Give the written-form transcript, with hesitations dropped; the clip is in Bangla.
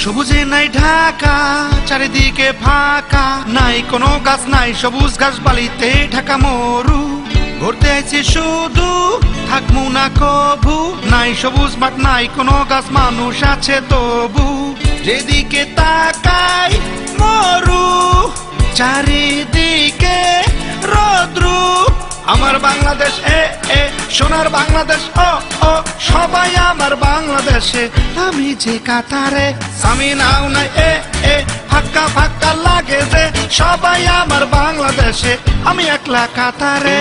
সবুজে নাই ঢাকা, চারিদিকে ফাঁকা, নাই কোনো গাছ, নাই সবুজ ঘাস, বালিতে ঢাকা মরু। ঘুরতে আইছি শুধু, থাকমু না কভু, নাই সবুজ মাঠ, নাই কোনো গাছ, মানুষ আছে তবু। যেদিকে তাকাই মরু, চারিদিকে রৌদ্রু। আমার বাংলাদেশ সোনার বাংলাদেশ, ও সবাই আমার বাংলাদেশে, আমি যে কাতারে। আমি নাও নাই ফাঁকা ফাঁকা লাগে যে, সবাই আমার বাংলাদেশে, আমি একলা কাতারে।